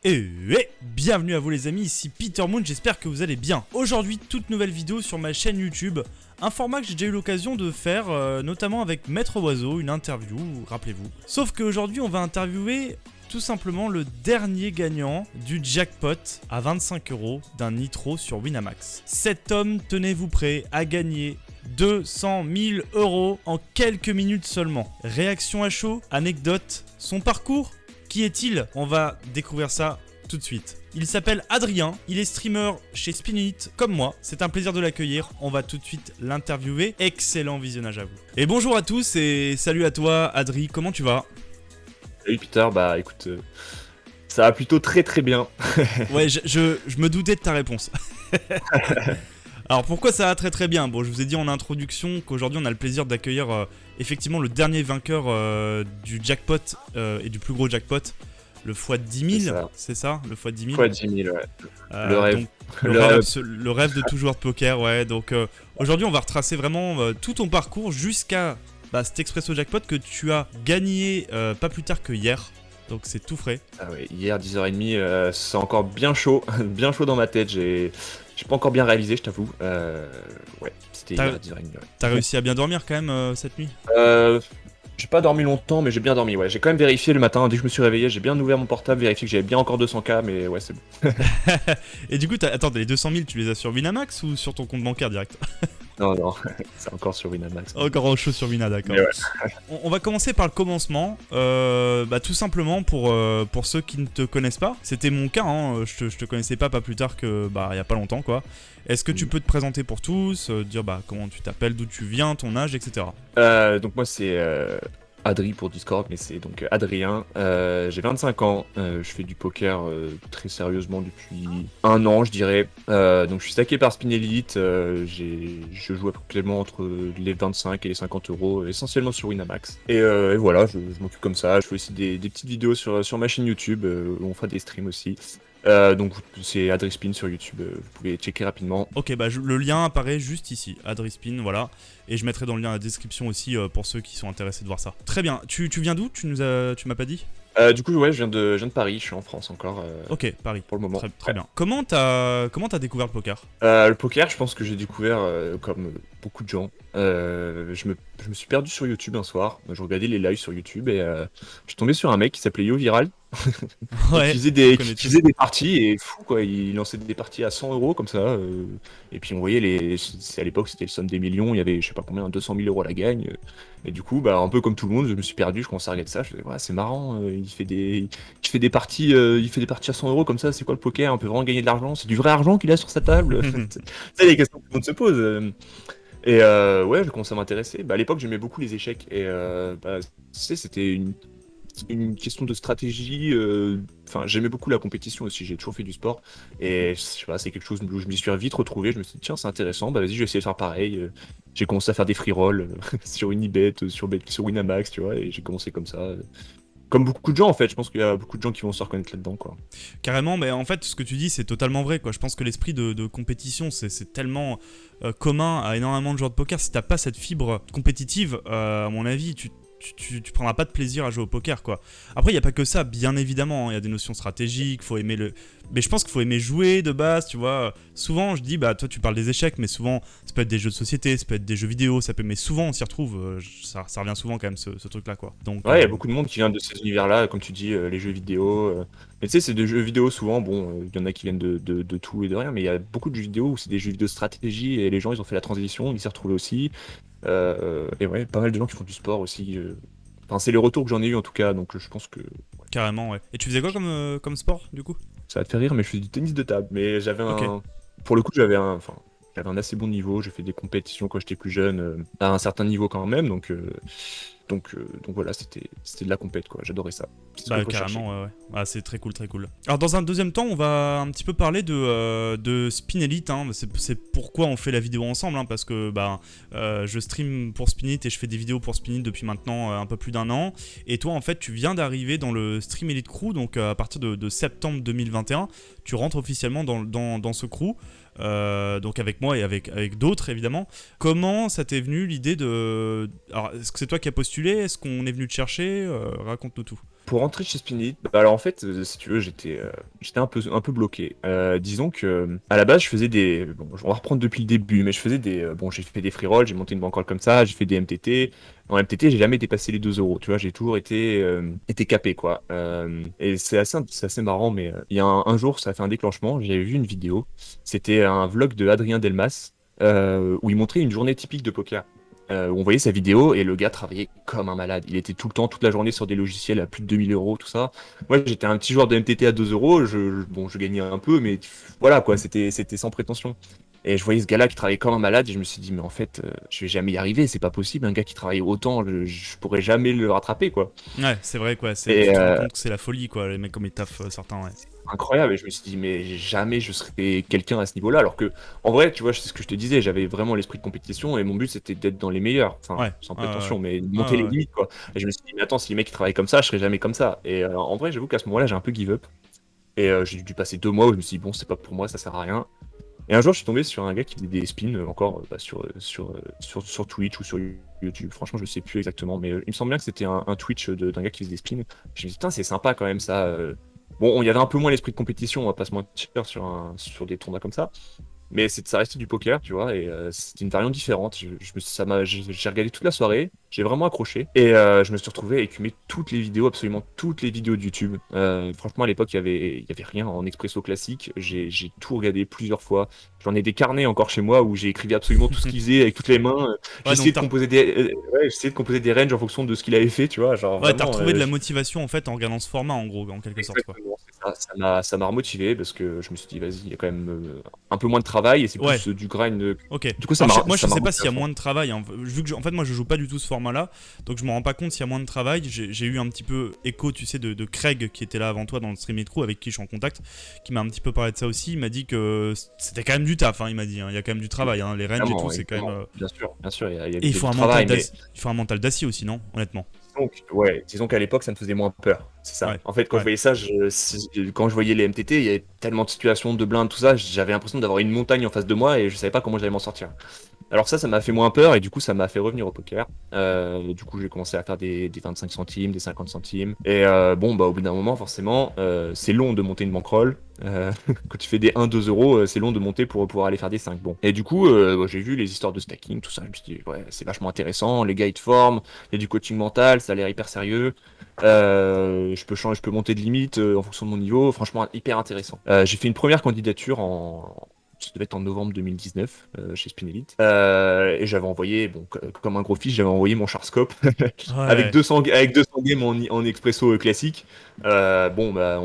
Bienvenue à vous les amis, ici Peter Moon, j'espère que vous allez bien. Aujourd'hui, toute nouvelle vidéo sur ma chaîne YouTube, un format que j'ai déjà eu l'occasion de faire, notamment avec Maître Oiseau, une interview, rappelez-vous. Sauf qu'aujourd'hui, on va interviewer tout simplement le dernier gagnant du jackpot à 25 € d'un Nitro sur Winamax. Cet homme, tenez-vous prêt, a gagné 200 000 € en quelques minutes seulement. Réaction à chaud, anecdote, son parcours ? Qui est-il? On va découvrir ça tout de suite. Il s'appelle Adrien, il est streamer chez Spinit comme moi. C'est un plaisir de l'accueillir, on va tout de suite l'interviewer. Excellent visionnage à vous. Et bonjour à tous et salut à toi Adri, comment tu vas? Salut Peter, bah écoute, ça va plutôt très bien. Ouais, je me doutais de ta réponse. Alors pourquoi ça va très bien? Bon, je vous ai dit en introduction qu'aujourd'hui on a le plaisir d'accueillir effectivement le dernier vainqueur du jackpot et du plus gros jackpot, le x10 000, c'est ça? Le x10 000 x10 000, ouais. Le rêve. Donc, le rêve de tout joueur de poker, ouais. Donc aujourd'hui on va retracer vraiment tout ton parcours jusqu'à cet Expresso Jackpot que tu as gagné pas plus tard que hier. Donc c'est tout frais. Ah ouais, hier 10h30, c'est encore bien chaud, bien chaud dans ma tête. J'ai pas encore bien réalisé, je t'avoue. Ouais, c'était hier 10h30. Ouais. T'as réussi à bien dormir quand même cette nuit? J'ai pas dormi longtemps, mais j'ai bien dormi. Ouais, j'ai quand même vérifié le matin. Dès que je me suis réveillé, j'ai bien ouvert mon portable, vérifié que j'avais bien encore 200K, mais ouais, c'est bon. Et du coup, attends, les 200 000, tu les as sur Winamax ou sur ton compte bancaire direct? Non, c'est encore sur Winamax. Encore en chaud sur Wina, d'accord. Ouais. On va commencer par le commencement. Tout simplement pour ceux qui ne te connaissent pas. C'était mon cas, hein. Je te connaissais pas plus tard que il y a pas longtemps, quoi. Est-ce que tu peux te présenter pour tous, dire comment tu t'appelles, d'où tu viens, ton âge, etc. Donc moi c'est Adri pour Discord, mais c'est donc Adrien. J'ai 25 ans, je fais du poker très sérieusement depuis un an, je dirais. Donc je suis stacké par Spin Elite, je joue actuellement entre les 25 et les 50 €, essentiellement sur Winamax. Et voilà, je m'occupe comme ça. Je fais aussi des petites vidéos sur ma chaîne YouTube, où on fera des streams aussi. Donc c'est Adrispin sur YouTube, vous pouvez checker rapidement. Ok, le lien apparaît juste ici, Adrispin, voilà. Et je mettrai dans le lien à la description aussi pour ceux qui sont intéressés de voir ça. Très bien, tu viens d'où? Tu m'as pas dit? Du coup ouais, je viens de Paris, je suis en France encore. Ok, Paris. Pour le moment. Très bien. Comment t'as découvert le poker? Le poker, je pense que j'ai découvert comme beaucoup de gens. Je me suis perdu sur YouTube un soir. Je regardais les lives sur YouTube et je suis tombé sur un mec qui s'appelait Yo Viral. Ouais, qui faisait des parties et fou quoi. Il lançait des parties à 100 € comme ça. Et puis on voyait à l'époque c'était le somme des millions. Il y avait je sais pas combien, 200 000 € à la gagne. Et du coup, un peu comme tout le monde, je me suis perdu. Je commençais à regarder ça. Je me disais, ouais, c'est marrant. Il fait des parties à 100 € comme ça. C'est quoi le poker? On peut vraiment gagner de l'argent. C'est du vrai argent qu'il a sur sa table. C'est les questions que tout le monde se pose. Et ouais, j'ai commencé à m'intéresser. À l'époque, j'aimais beaucoup les échecs. Et c'était une question de stratégie. Enfin, j'aimais beaucoup la compétition aussi. J'ai toujours fait du sport. Et je sais pas, c'est quelque chose où je m'y suis vite retrouvé. Je me suis dit, tiens, c'est intéressant. Vas-y, je vais essayer de faire pareil. J'ai commencé à faire des free rolls sur Unibet, sur Winamax, tu vois. Et j'ai commencé comme ça. Comme beaucoup de gens en fait, je pense qu'il y a beaucoup de gens qui vont se reconnaître là-dedans quoi. Carrément, mais en fait ce que tu dis c'est totalement vrai quoi. Je pense que l'esprit de compétition c'est tellement commun à énormément de joueurs de poker. Si t'as pas cette fibre compétitive, à mon avis tu prendras pas de plaisir à jouer au poker quoi. Après il y a pas que ça, bien évidemment, il y a des notions stratégiques, faut aimer mais je pense qu'il faut aimer jouer de base, tu vois. Souvent je dis toi tu parles des échecs, mais souvent ça peut être des jeux de société, ça peut être des jeux vidéo, mais souvent on s'y retrouve, ça revient souvent quand même ce truc là quoi. Donc ouais, il y a beaucoup de monde qui vient de ces univers-là, comme tu dis, les jeux vidéo. Mais tu sais, c'est des jeux vidéo souvent, bon, il y en a qui viennent de tout et de rien, mais il y a beaucoup de jeux vidéo où c'est des jeux vidéo de stratégie et les gens ils ont fait la transition, ils s'y retrouvent aussi. Et ouais, pas mal de gens qui font du sport aussi. Enfin, c'est les retours que j'en ai eu en tout cas, donc je pense que. Ouais. Carrément, ouais. Et tu faisais quoi comme sport du coup? Ça va te faire rire, mais je fais du tennis de table. Mais j'avais Ok. Pour le coup, j'avais un assez bon niveau. J'ai fait des compétitions quand j'étais plus jeune, à un certain niveau quand même, donc voilà, c'était de la compète quoi, j'adorais ça. C'est ce que je recherchais. Carrément, ouais. Ah, c'est très cool. Alors dans un deuxième temps, on va un petit peu parler de Spin Elite, hein. C'est pourquoi on fait la vidéo ensemble, hein, parce que je stream pour Spin Elite et je fais des vidéos pour Spin Elite depuis maintenant un peu plus d'un an. Et toi, en fait, tu viens d'arriver dans le Stream Elite Crew, donc à partir de septembre 2021, tu rentres officiellement dans ce crew. Donc avec moi et avec d'autres évidemment. Comment ça t'est venu l'idée de... Alors est-ce que c'est toi qui as postulé? Est-ce qu'on est venu te chercher? Raconte-nous tout. pour rentrer chez Spinelli, bah, alors en fait, si tu veux, j'étais un peu bloqué. Disons que à la base, je faisais des. Bon, on va reprendre depuis le début, mais je faisais des. Bon, j'ai fait des free rolls, j'ai monté une bankroll comme ça, j'ai fait des MTT. En MTT, j'ai jamais dépassé les 2 euros, tu vois, j'ai toujours été capé, quoi. Et c'est assez marrant, mais il y a un jour, ça a fait un déclenchement, j'avais vu une vidéo, c'était un vlog de Adrien Delmas, où il montrait une journée typique de poker. Où on voyait sa vidéo et le gars travaillait comme un malade. Il était tout le temps, toute la journée sur des logiciels à plus de 2000 euros, tout ça. Moi, j'étais un petit joueur de MTT à 2 euros. Bon, je gagnais un peu, mais voilà, quoi, c'était sans prétention. Et je voyais ce gars-là qui travaillait comme un malade et je me suis dit, mais en fait, je vais jamais y arriver, c'est pas possible. Un gars qui travaille autant, je pourrais jamais le rattraper, quoi. Ouais, c'est vrai, quoi. Et Tu te rends compte que c'est la folie, quoi, les mecs comme ils taffent certains, ouais. incroyable. Et je me suis dit, mais jamais je serais quelqu'un à ce niveau-là. Alors que, en vrai, tu vois, c'est ce que je te disais, j'avais vraiment l'esprit de compétition et mon but c'était d'être dans les meilleurs. Enfin, Ouais, sans ouais, ouais. prétention, mais de monter Ouais, les ouais. limites, quoi. Et je me suis dit, mais attends, si les mecs ils travaillent comme ça, je serais jamais comme ça. Et en vrai, j'avoue qu'à ce moment-là, j'ai un peu give up. Et j'ai dû passer 2 mois où je me suis dit, bon, c'est pas pour moi, ça sert à rien. Et un jour, je suis tombé sur un gars qui faisait des spins encore bah, sur Twitch ou sur YouTube. Franchement, je sais plus exactement, mais il me semble bien que c'était un Twitch d'un gars qui faisait des spins. Je me dis, putain, c'est sympa quand même ça. Bon, il y avait un peu moins l'esprit de compétition, on va pas se mentir, sur des tournois comme ça. Mais ça restait du poker, tu vois, et c'était une variante différente. J'ai regardé toute la soirée, j'ai vraiment accroché, et je me suis retrouvé à écumer toutes les vidéos, absolument toutes les vidéos de YouTube. Franchement, à l'époque, il y avait rien en expresso classique. J'ai tout regardé plusieurs fois. J'en ai des carnets encore chez moi où j'ai écrit absolument tout ce qu'il faisait avec toutes les mains. Ouais, donc Ouais, j'essayais de composer des ranges en fonction de ce qu'il avait fait, tu vois, genre ouais, t'as vraiment. retrouvé de la motivation, en fait, en regardant ce format, en gros, en quelque sorte, quoi. Exactement, c'est ça. Ça m'a remotivé parce que je me suis dit, vas-y, il y a quand même un peu moins de travail et c'est Ouais. plus du grind. Ok. Du coup, ça Alors m'a moi je ça m'a sais pas remotivé s'il y à a fond. moins de travail, hein. Vu que en fait moi je joue pas du tout ce format-là, donc je me rends pas compte s'il y a moins de travail. J'ai eu un petit peu écho, tu sais, de Craig qui était là avant toi dans le stream crew avec qui je suis en contact, qui m'a un petit peu parlé de ça aussi. Il m'a dit que c'était quand même du taf, hein, il m'a dit, hein. Il y a quand même du travail, hein. Les ranges et tout, Évidemment, c'est quand même. évidemment. Bien sûr, Et il y a du travail, mais il faut un mental d'acier aussi, non? Honnêtement. disons qu'à l'époque, ça me faisait moins peur. C'est ça. Ouais. En fait, quand je Ouais. voyais ça, quand je voyais les MTT, il y avait tellement de situations de blindes, tout ça, j'avais l'impression d'avoir une montagne en face de moi et je savais pas comment j'allais m'en sortir. Alors ça m'a fait moins peur et du coup, ça m'a fait revenir au poker. Du coup, j'ai commencé à faire des 25 centimes, des 50 centimes. Et bon, bah, au bout d'un moment, forcément, c'est long de monter une bankroll. Quand tu fais des 1-2 euros, c'est long de monter pour pouvoir aller faire des 5. Bon. Et du coup, bah, j'ai vu les histoires de stacking, tout ça. Je me suis dit, ouais, c'est vachement intéressant. Les gars, ils te forment. Il y a du coaching mental, ça a l'air hyper sérieux. Je peux monter de limite en fonction de mon niveau. Franchement, hyper intéressant. J'ai fait une première candidature ça devait être en novembre 2019 chez Spinelli. Et j'avais envoyé, bon, comme un gros fiche, j'avais envoyé mon Charscope avec Ouais. 200 games en expresso classique. Bon, bah,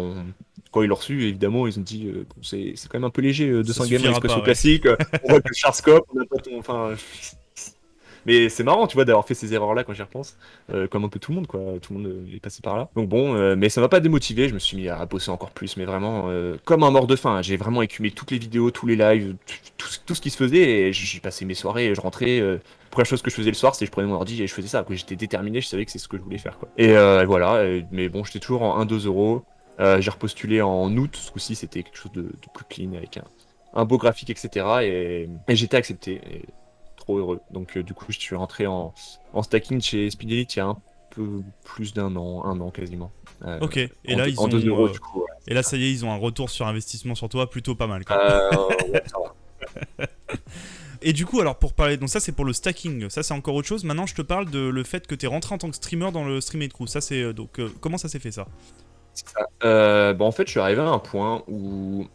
quand ils l'ont reçu, évidemment, ils ont dit bon, c'est quand même un peu léger, Ça 200 games en suffira expresso pas, ouais. classique. On voit que le Charscope, on n'a pas ton. Enfin, mais c'est marrant, tu vois, d'avoir fait ces erreurs-là quand j'y repense, comme un peu tout le monde, quoi. Tout le monde est passé par là. Donc bon, mais ça m'a pas démotivé, je me suis mis à bosser encore plus, mais vraiment comme un mort de faim. J'ai vraiment écumé toutes les vidéos, tous les lives, tout ce qui se faisait, et j'ai passé mes soirées, je rentrais. Première chose que je faisais le soir, c'est je prenais mon ordi et je faisais ça, quoi. J'étais déterminé, je savais que c'est ce que je voulais faire, quoi. Et voilà, mais bon, j'étais toujours en 1-2 euros. J'ai repostulé en août, ce coup-ci, c'était quelque chose de plus clean, avec un beau graphique, etc. Et j'étais accepté. Et trop heureux. Donc du coup, je suis rentré en stacking chez Speedly il y a un peu plus un an quasiment. Ok. Et En, là deux- ils en 2 euros ont du coup. Ouais, et là ça y est, ils ont un retour sur investissement sur toi plutôt pas mal, quoi. Ouais, ça va. Et du coup, alors pour parler, donc ça c'est pour le stacking, ça c'est encore autre chose. Maintenant, je te parle de le fait que t'es rentré en tant que streamer dans le Stream Crew. Ça c'est donc comment ça s'est fait ça? C'est ça. En fait, je suis arrivé à un point où,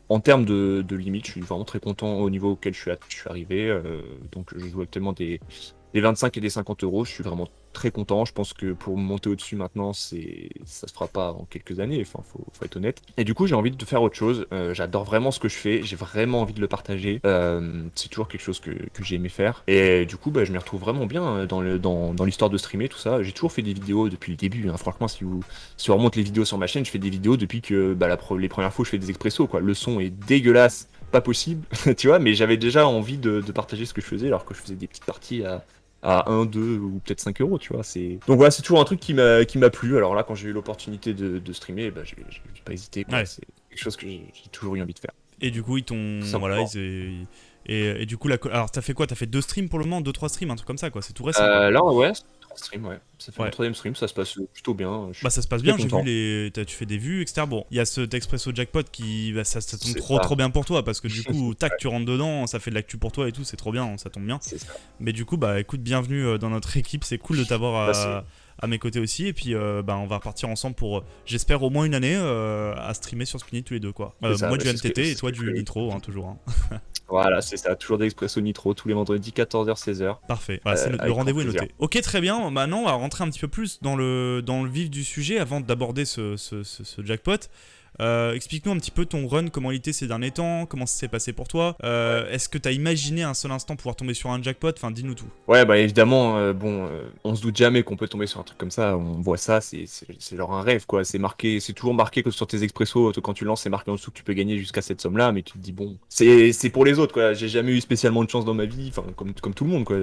en termes de limite, je suis vraiment très content au niveau auquel je suis arrivé. Donc, je joue actuellement des 25 et des 50 euros. Je suis vraiment très content. Je pense que pour monter au-dessus maintenant, ça se fera pas en quelques années. Enfin, faut être honnête. Et du coup, j'ai envie de faire autre chose. J'adore vraiment ce que je fais. J'ai vraiment envie de le partager. C'est toujours quelque chose que j'ai aimé faire. Et du coup, bah, je m'y retrouve vraiment bien dans l'histoire de streamer, tout ça. J'ai toujours fait des vidéos depuis le début, hein. Franchement, si on remonte les vidéos sur ma chaîne, je fais des vidéos depuis que bah, les premières fois où je fais des expressos, quoi. Le son est dégueulasse, pas possible, tu vois, mais j'avais déjà envie de partager ce que je faisais alors que je faisais des petites parties à 1, 2 ou peut-être 5 euros, tu vois. Donc voilà, c'est toujours un truc qui m'a plu. Alors là, quand j'ai eu l'opportunité de streamer, bah, j'ai pas hésité, quoi. Ouais. C'est quelque chose que j'ai toujours eu envie de faire. Et du coup, ils t'ont Tout voilà, simplement. et du coup alors t'as fait quoi? T'as fait 2 streams pour le moment, 2-3 streams, un truc comme ça, quoi. C'est tout récent, quoi. Là, ouais, 3 streams, ouais. Ça fait mon Ouais. 3ème stream, ça se passe plutôt bien. Je suis Bah ça se passe très bien, j'ai content. vu tu fais des vues, etc. Bon, il y a cet Expresso Jackpot qui, bah, ça tombe C'est trop ça. bien pour toi, parce que du coup, tac, tu rentres dedans, ça fait de l'actu pour toi et tout, c'est trop bien, ça tombe bien. C'est ça. Mais du coup, bah écoute, bienvenue dans notre équipe, c'est cool de t'avoir Bah, c'est à mes côtés aussi, et puis bah on va repartir ensemble pour, j'espère, au moins une année à streamer sur Spinit tous les deux, quoi. c'est ça, Moi bah, du c'est ce que MTT et c'est ce toi que je du fais. Nitro, hein, toujours. Hein. Voilà, c'est ça. Toujours de l'Expresso Nitro tous les vendredis 14h 16h. Parfait, voilà, le Avec grand rendez-vous est plaisir. noté. Ok, très bien, maintenant on va rentrer un petit peu plus dans le vif du sujet avant d'aborder ce jackpot. Explique-nous un petit peu ton run, comment il était ces derniers temps, comment ça s'est passé pour toi. Est-ce que tu as imaginé un seul instant pouvoir tomber sur un jackpot? Enfin, dis-nous tout. Ouais, bah évidemment, on se doute jamais qu'on peut tomber sur un truc comme ça. On voit ça, c'est genre un rêve, quoi. C'est marqué, c'est toujours marqué que sur tes expressos, quand tu lances, c'est marqué en dessous que tu peux gagner jusqu'à cette somme-là, mais tu te dis, bon, c'est pour les autres, quoi. J'ai jamais eu spécialement de chance dans ma vie, enfin, comme tout le monde, quoi.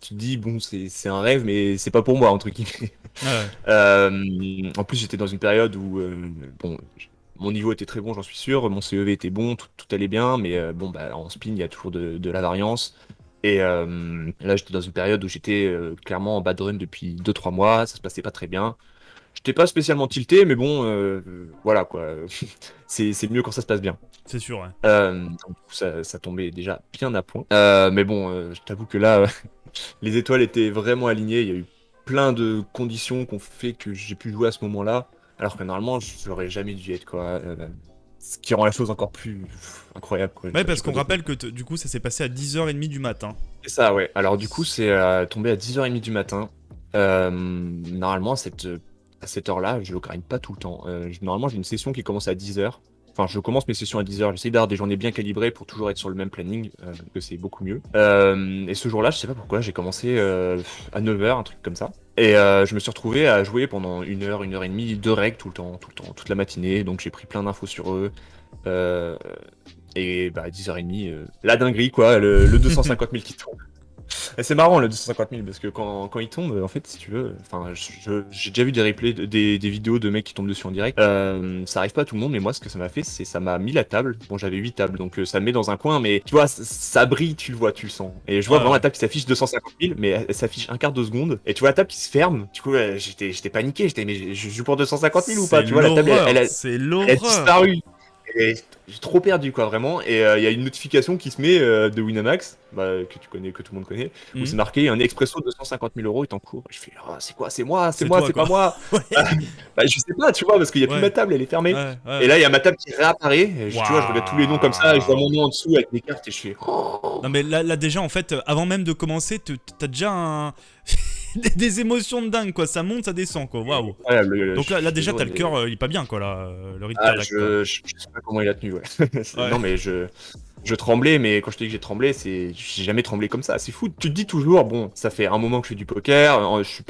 Tu te dis, bon, c'est un rêve, mais c'est pas pour moi, entre guillemets. Ouais. En plus, j'étais dans une période où, bon, mon niveau était très bon, j'en suis sûr. Mon CEV était bon, tout allait bien, mais bon, bah, en spin, il y a toujours de la variance. Et là, j'étais dans une période où j'étais clairement en bad run depuis 2-3 mois, ça se passait pas très bien. J'étais pas spécialement tilté, mais bon, voilà quoi. C'est mieux quand ça se passe bien. C'est sûr, ouais. Donc, du coup, ça tombait déjà bien à point. Mais bon, je t'avoue que là, les étoiles étaient vraiment alignées. Il y a eu plein de conditions qui ont fait que j'ai pu jouer à ce moment-là, alors que normalement, je n'aurais jamais dû y être, quoi. Ce qui rend la chose encore plus incroyable, quoi. Ouais, parce J'ai pas qu'on d'autre mot. rappelle que du coup, ça s'est passé à 10h30 du matin. C'est ça, ouais. Alors du coup, c'est tombé à 10h30 du matin. Normalement, à cette heure-là, je ne grind pas tout le temps. Normalement, j'ai une session qui commence à 10h. Enfin, je commence mes sessions à 10h. J'essaie d'avoir des journées bien calibrées pour toujours être sur le même planning, que c'est beaucoup mieux. Et ce jour-là, je sais pas pourquoi, j'ai commencé à 9h, un truc comme ça. Et je me suis retrouvé à jouer pendant 1h, 1h30 de règles tout le temps, toute la matinée. Donc j'ai pris plein d'infos sur eux. Euh, et bah, à 10h30, la dinguerie, quoi, le 250 000 qui tombe. Et c'est marrant le 250 000 parce que quand il tombe, en fait, si tu veux, enfin, j'ai déjà vu des replays, des vidéos de mecs qui tombent dessus en direct. Ça arrive pas à tout le monde, mais moi, ce que ça m'a fait, c'est ça m'a mis la table. Bon, j'avais 8 tables, donc ça me met dans un coin, mais tu vois, ça brille, tu le vois, tu le sens. Et je vois vraiment la table qui s'affiche 250 000, mais elle s'affiche un quart de seconde. Et tu vois la table qui se ferme. Du coup, j'étais paniqué, mais je joue pour 250 000 ou pas? Tu vois, la table, C'est elle a l'horreur. disparu. Et j'ai trop perdu, quoi, vraiment. Et il y a une notification qui se met de Winamax, que tu connais, que tout le monde connaît, où c'est marqué un expresso de 250 000 euros est en cours. Je fais, oh, c'est quoi? C'est moi, c'est moi, toi, c'est quoi. pas moi. Ouais. Bah, je sais pas, tu vois, parce qu'il y a plus Ouais. ma table, elle est fermée. Ouais. Et là, il y a ma table qui réapparaît. Et tu vois, je regarde tous les noms comme ça, et je vois mon nom en dessous avec mes cartes, et je fais, oh. Non mais là déjà en fait avant même de commencer t'as déjà des émotions de dingue quoi, ça monte ça descend quoi, waouh. Incroyable, Donc là déjà t'as le cœur il est pas bien quoi là, le rythme cardiaque quoi. je sais pas comment il a tenu, ouais. Ouais. Non, mais je tremblais, mais quand je te dis que j'ai tremblé, j'ai jamais tremblé comme ça. C'est fou. Tu te dis toujours, bon, ça fait un moment que je fais du poker. Je suis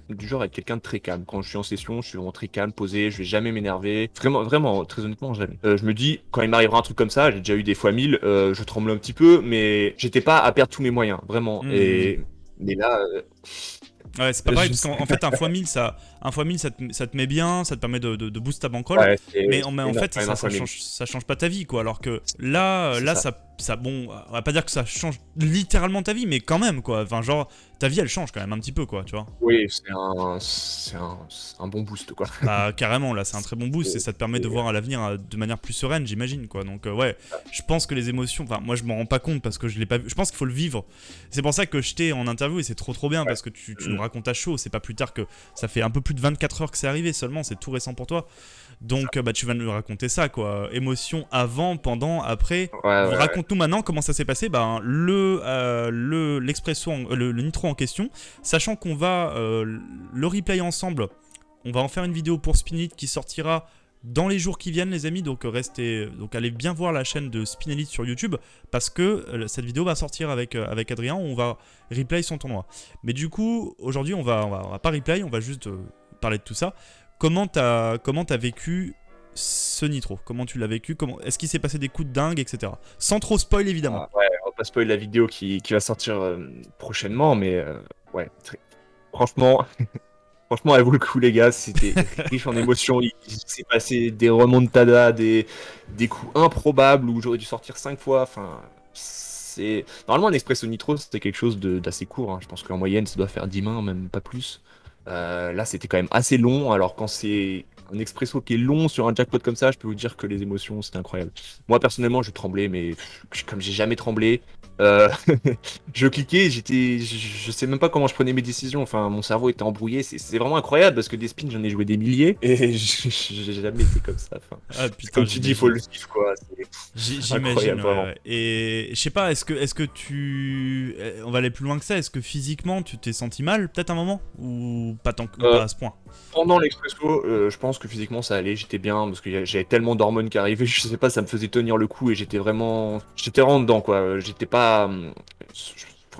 du genre à être quelqu'un de très calme. Quand je suis en session, je suis vraiment très calme, posé. Je vais jamais m'énerver. Vraiment, très honnêtement, jamais. Je me dis, quand il m'arrivera un truc comme ça, j'ai déjà eu des fois 1000, je tremble un petit peu, mais j'étais pas à perdre tous mes moyens, vraiment. Mais là, Ouais, c'est pas pareil je parce qu'en sais fait un x 1000 ça te met bien, ça te permet de boost ta bankroll. ouais, Mais en fait ça change pas ta vie quoi, alors que là ça bon, on va pas dire que ça change littéralement ta vie mais quand même quoi, enfin genre ta vie elle change quand même un petit peu quoi, tu vois. oui, c'est un bon boost, quoi. Bah carrément là c'est un très bon boost et ça te permet de voir à l'avenir de manière plus sereine j'imagine quoi, donc ouais je pense que les émotions, enfin moi je m'en rends pas compte parce que je l'ai pas vu, je pense qu'il faut le vivre, c'est pour ça que je t'ai en interview et c'est trop bien parce que tu nous racontes à chaud, c'est pas plus tard que ça fait un peu plus de 24 heures que c'est arrivé seulement, c'est tout récent pour toi, donc bah tu vas nous raconter ça quoi, émotion avant, pendant, après, raconte-nous maintenant comment ça s'est passé, bah l'expresso, le nitro en question, sachant qu'on va le replay ensemble. On va en faire une vidéo pour Spinelite qui sortira dans les jours qui viennent les amis, donc allez bien voir la chaîne de Spinelite sur YouTube parce que cette vidéo va sortir avec Adrien, on va replay son tournoi. Mais du coup aujourd'hui on va pas replay, on va juste parler de tout ça. Comment t'as vécu ce nitro? Comment tu l'as vécu? Est-ce qu'il s'est passé des coups de dingue, etc. Sans trop spoil évidemment. Ouais, on va pas spoiler la vidéo qui va sortir prochainement, mais ouais, franchement, franchement, elle vaut le coup, les gars. C'était riche en émotions. Il s'est passé des remontadas, des coups improbables où j'aurais dû sortir 5 fois. Enfin, c'est... Normalement, un expresso nitro, c'était quelque chose d'assez court, hein. Je pense qu'en moyenne, ça doit faire 10 mains, même pas plus. Là, c'était quand même assez long. Alors, quand c'est un expresso qui est long sur un jackpot comme ça, je peux vous dire que les émotions, c'était incroyable. Moi, personnellement, je tremblais, mais comme j'ai jamais tremblé, euh, je cliquais, je sais même pas comment je prenais mes décisions. Enfin, mon cerveau était embrouillé. C'est vraiment incroyable parce que des spins, j'en ai joué des milliers et j'ai jamais été comme ça. Enfin, Ah putain, comme tu dis, il faut le suivre, quoi. C'est J'imagine, incroyable, ouais, vraiment. ouais. Et je sais pas, est-ce que tu... On va aller plus loin que ça, est-ce que physiquement tu t'es senti mal peut-être un moment? Ou pas tant ou Euh, pas à ce point? Pendant l'expresso, je pense que physiquement ça allait, j'étais bien parce que j'avais tellement d'hormones qui arrivaient, je sais pas, ça me faisait tenir le coup et j'étais vraiment dedans quoi. J'étais pas,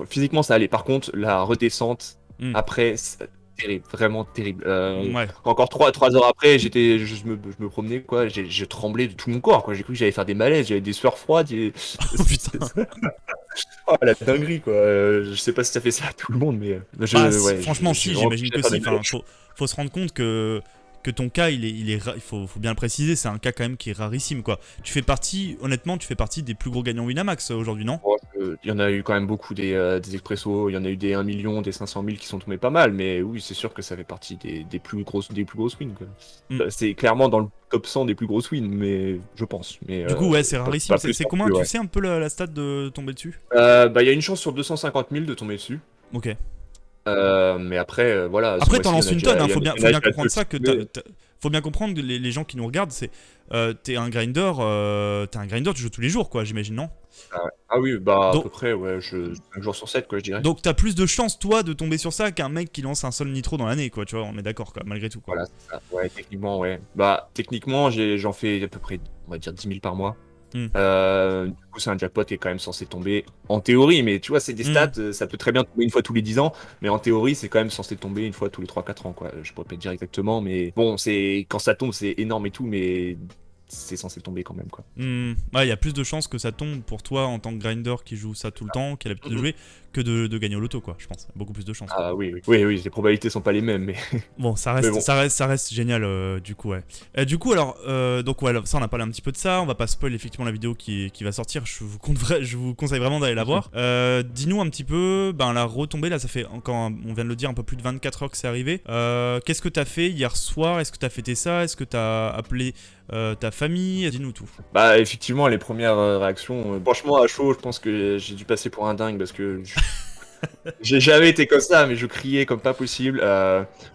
physiquement ça allait. Par contre, la redescente Hmm. après, c'est terrible, vraiment terrible. Ouais. Encore trois heures après, je me promenais quoi, je tremblais de tout mon corps quoi. J'ai cru que j'allais faire des malaises, j'avais des sueurs froides. Oh putain. Oh, la dinguerie quoi. Je sais pas si ça fait ça à tout le monde, mais Bah ouais, franchement j'ai si, vraiment j'imagine cru que faire si. des Enfin, malaises. faut se rendre compte que ton cas, il faut bien le préciser, c'est un cas quand même qui est rarissime quoi. Tu fais partie, honnêtement, tu fais partie des plus gros gagnants Winamax aujourd'hui, non? Bon, il y en a eu quand même beaucoup des expressos, il y en a eu des 1 million, des 500 000 qui sont tombés pas mal, mais oui, c'est sûr que ça fait partie des plus grosses wins, quoi. Hmm. C'est clairement dans le top 100 des plus grosses wins, mais je pense. Mais Du coup, ouais, c'est rarissime. pas plus C'est non combien? plus, Tu ouais. sais un peu la stat de tomber dessus? Bah, il y a une chance sur 250 000 de tomber dessus. Ok. Mais après, voilà, ce Après, t'en mois-ci, lances une tonne, hein. il y Faut en a bien déjà comprendre deux ça. qui sont tombés. Faut bien comprendre que les gens qui nous regardent, c'est. T'es un grinder, tu joues tous les jours, quoi, j'imagine, non? Ah, ouais. Ah oui, bah à Donc, peu près, ouais, 5 jours sur 7, quoi, je dirais. donc t'as plus de chances, toi, de tomber sur ça qu'un mec qui lance un seul nitro dans l'année, quoi, tu vois, on est d'accord, quoi, malgré tout, quoi. Voilà, c'est ça. Ouais, techniquement, ouais. Bah, techniquement, j'en fais à peu près, on va dire, 10 000 par mois. Hmm. Du coup, c'est un jackpot qui est quand même censé tomber en théorie, mais tu vois, c'est des Hmm. stats, ça peut très bien tomber une fois tous les 10 ans, mais en théorie, c'est quand même censé tomber une fois tous les 3 4 ans, quoi. Je pourrais pas te dire exactement, mais bon, quand ça tombe, c'est énorme et tout, mais c'est censé tomber quand même, quoi. Ouais, il y a plus de chances que ça tombe pour toi en tant que grinder qui joue ça tout le temps, qui a l'habitude de jouer, que de gagner au loto, quoi, je pense. Beaucoup plus de chances. Ah oui, oui, oui, oui, les probabilités sont pas les mêmes, mais, Bon, mais bon. ça reste génial, du coup, ouais. Du coup, alors, donc, ouais, ça, on a parlé un petit peu de ça. On va pas spoil effectivement la vidéo qui va sortir. Je vous conseille vraiment d'aller la voir. Dis-nous un petit peu, ben, la retombée, là, ça fait encore, on vient de le dire, un peu plus de 24 heures que c'est arrivé. Qu'est-ce que t'as fait hier soir? Est-ce que t'as fêté ça? Est-ce que t'as appelé ta famille? Dis-nous tout. Bah, effectivement, les premières réactions, franchement, à chaud, je pense que j'ai dû passer pour un dingue parce que j'ai jamais été comme ça, mais je criais comme pas possible.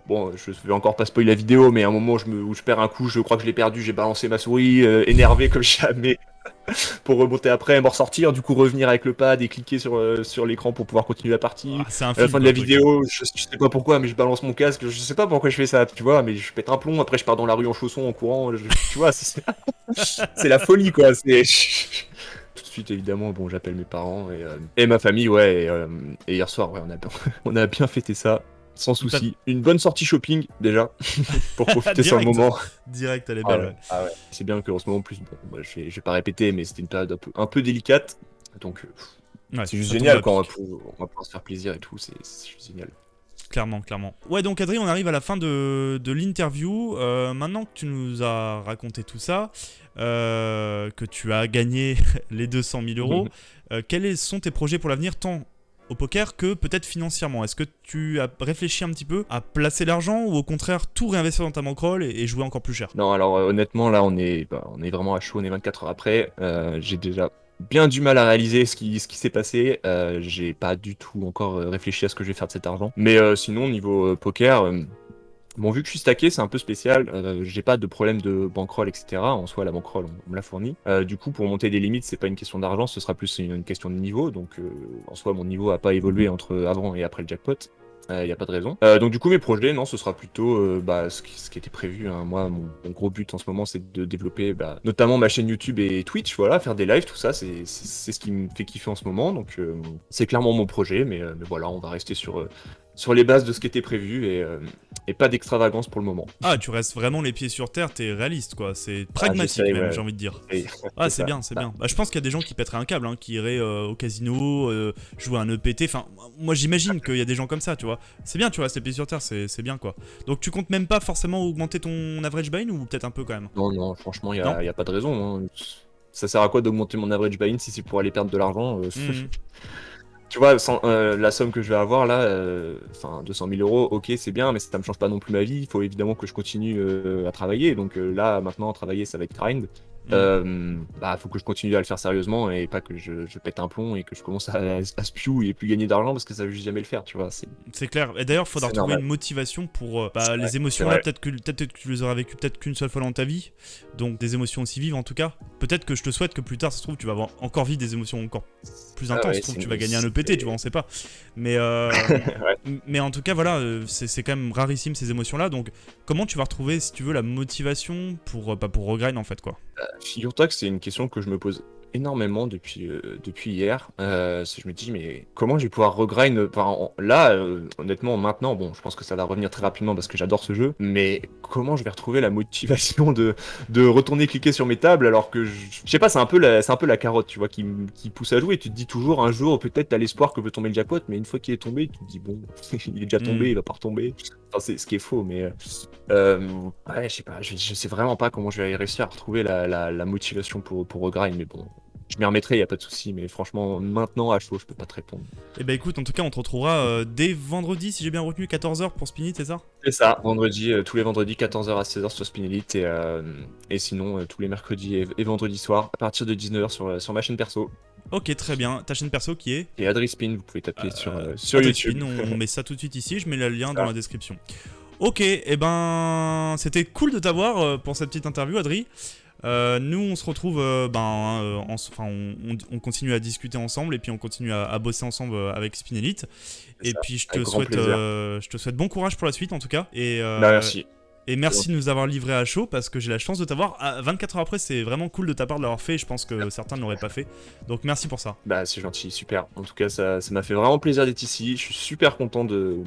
Bon, je vais encore pas spoiler la vidéo, mais à un moment où je perds un coup, je crois que je l'ai perdu, j'ai balancé ma souris, énervé comme jamais, pour remonter après, m'en ressortir, du coup revenir avec le pad et cliquer sur l'écran pour pouvoir continuer la partie. Ah, c'est un À la film, fin de quoi, la le truc, hein. vidéo, je sais pas pourquoi, mais je balance mon casque, je sais pas pourquoi je fais ça, tu vois, mais je pète un plomb, après je pars dans la rue en chaussons, en courant, tu vois, c'est la folie, quoi. Tout de suite, évidemment, bon, j'appelle mes parents et ma famille, ouais. Et hier soir, ouais, on a bien fêté ça, sans souci. Une bonne sortie shopping, déjà, pour profiter sur le Direct. moment. Direct, elle est Ah belle, ouais, ouais. ah ouais. C'est bien qu'en ce moment, en plus, bon, moi, je vais pas répéter, mais c'était une période un peu délicate. Donc, Ouais, c'est juste ça tombe génial à quand pic. on va pouvoir se faire plaisir et tout, c'est juste génial. Clairement, clairement. Ouais, donc Adrien, on arrive à la fin de l'interview. Maintenant que tu nous as raconté tout ça, que tu as gagné les 200 000 euros, quels sont tes projets pour l'avenir, tant au poker que peut-être financièrement? Est-ce que tu as réfléchi un petit peu à placer l'argent ou au contraire tout réinvestir dans ta bankroll et jouer encore plus cher? Non, alors honnêtement, là, on est vraiment à chaud, on est 24 heures après. J'ai déjà bien du mal à réaliser ce qui s'est passé. J'ai pas du tout encore réfléchi à ce que je vais faire de cet argent. Mais sinon, niveau poker, bon, vu que je suis stacké, c'est un peu spécial. J'ai pas de problème de bankroll, etc. En soi, la bankroll, on me l'a fournie. Du coup, pour monter des limites, c'est pas une question d'argent, ce sera plus une question de niveau. Donc, en soi, mon niveau a pas évolué entre avant et après le jackpot. Il n'y a pas de raison. Donc du coup mes projets, non, ce sera plutôt ce qui était prévu, hein. Moi, mon gros but en ce moment, c'est de développer notamment ma chaîne YouTube et Twitch, voilà, faire des lives, tout ça, c'est ce qui me fait kiffer en ce moment. Donc c'est clairement mon projet, mais voilà, on va rester sur les bases de ce qui était prévu et pas d'extravagance pour le moment. Ah, tu restes vraiment les pieds sur terre, t'es réaliste, quoi. C'est Ah, pragmatique j'essaye, même, ouais. j'ai envie de dire. Et- Ah, c'est c'est ça, bien, c'est ça. bien. Bah, je pense qu'il y a des gens qui pèteraient un câble, hein, qui iraient au casino, jouer à un EPT. Enfin, moi j'imagine qu'il y a des gens comme ça, tu vois. C'est bien, tu restes les pieds sur terre, c'est bien, quoi. Donc tu comptes même pas forcément augmenter ton average buy ou peut-être un peu quand même? Non, non, franchement, il Non? y a pas de raison, hein. ça sert à quoi d'augmenter mon average buy-in si c'est pour aller perdre de l'argent Mhm. Tu vois, la somme que je vais avoir là, enfin 200 000 euros, ok, c'est bien, mais ça me change pas non plus ma vie. Il faut évidemment que je continue à travailler. Donc là, maintenant, travailler, ça va être grind. Mhm. Bah, faut que je continue à le faire sérieusement et pas que je pète un plomb et que je commence à spew et plus gagner d'argent parce que ça veut juste jamais le faire, tu vois. C'est clair. Et d'ailleurs, il faudra C'est trouver normal. une motivation pour Ouais, les c'est émotions là. vrai. Peut-être que tu les auras vécues peut-être qu'une seule fois dans ta vie. Donc des émotions aussi vives en tout cas. Peut-être que je te souhaite que plus tard, ça se trouve, tu vas avoir encore vivre des émotions encore plus Ah intenses. Ça ouais, se trouve, c'est tu vas gagner un EPT, tu vois, on sait pas. Mais, ouais. mais en tout cas, voilà, c'est quand même rarissime ces émotions-là. Donc, comment tu vas retrouver, si tu veux, la motivation pour regrind en fait, quoi. Figure-toi que c'est une question que je me pose énormément depuis hier. Je me dis, mais comment je vais pouvoir regrind là, honnêtement, maintenant, bon, je pense que ça va revenir très rapidement parce que j'adore ce jeu, mais comment je vais retrouver la motivation de retourner cliquer sur mes tables alors que je sais pas, c'est un peu la carotte, tu vois, qui pousse à jouer. Tu te dis toujours, un jour, peut-être t'as l'espoir que peut tomber le jackpot, mais une fois qu'il est tombé, tu te dis, bon, il est déjà Hmm. tombé, il va pas retomber. Enfin, c'est ce qui est faux, mais ouais, je sais pas, je sais vraiment pas comment je vais réussir à retrouver la motivation pour regrind, mais bon, je m'y remettrai, y a pas de souci, mais franchement, maintenant, à chaud, je peux pas te répondre. Et bah écoute, en tout cas, on te retrouvera dès vendredi, si j'ai bien retenu, 14h pour Spinit, c'est ça? C'est ça, vendredi, tous les vendredis, 14h à 16h sur Spin Elite, et sinon, tous les mercredis et vendredis soirs, à partir de 19h sur ma chaîne perso. Ok, très bien. Ta chaîne perso qui est Et Adrispin, vous pouvez taper sur Adrispin, YouTube. on met ça tout de suite ici, je mets le lien dans Ça. la description. Ok, et ben c'était cool de t'avoir pour cette petite interview, Adri. Nous, on se retrouve, on continue à discuter ensemble et puis on continue à bosser ensemble avec Spin Elite. Et Ça, puis avec grand plaisir. je te souhaite bon courage pour la suite en tout cas. Bah, merci. Et merci de nous avoir livré à chaud parce que j'ai la chance de t'avoir. 24 heures après, c'est vraiment cool de ta part de l'avoir fait. Je pense que certains ne l'auraient pas fait. Donc merci pour ça. Bah, c'est gentil, super. En tout cas, ça m'a fait vraiment plaisir d'être ici. Je suis super content de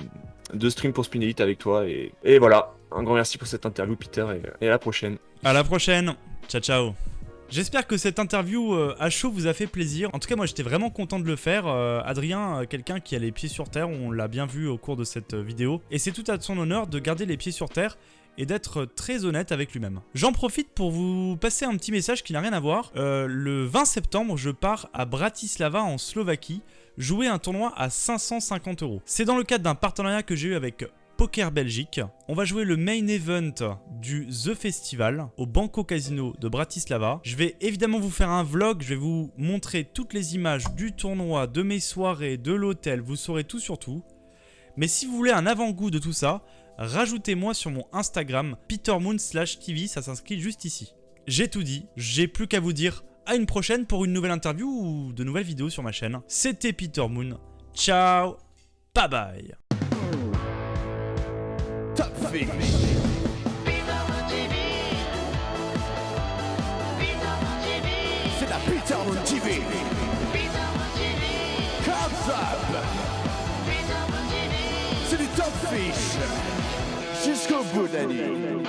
stream pour Spin Elite avec toi. Et voilà, un grand merci pour cette interview, Peter, et à la prochaine. À la prochaine. Ciao, ciao. J'espère que cette interview à chaud vous a fait plaisir. En tout cas, moi j'étais vraiment content de le faire. Adrien, quelqu'un qui a les pieds sur terre, on l'a bien vu au cours de cette vidéo. Et c'est tout à son honneur de garder les pieds sur terre et d'être très honnête avec lui-même. J'en profite pour vous passer un petit message qui n'a rien à voir. Le 20 septembre, je pars à Bratislava en Slovaquie jouer un tournoi à 550 €. C'est dans le cadre d'un partenariat que j'ai eu avec Poker Belgique. On va jouer le main event du The Festival au Banco Casino de Bratislava. Je vais évidemment vous faire un vlog, je vais vous montrer toutes les images du tournoi, de mes soirées, de l'hôtel, vous saurez tout sur tout. Mais si vous voulez un avant-goût de tout ça, rajoutez-moi sur mon Instagram petermoon/tv, ça s'inscrit juste ici. J'ai tout dit, j'ai plus qu'à vous dire à une prochaine pour une nouvelle interview ou de nouvelles vidéos sur ma chaîne. C'était Peter Moon, ciao, bye bye. Top Fish. C'est la Peter Moon TV. Comes up. C'est du Top Fish. Jusqu'au bout de la nuit.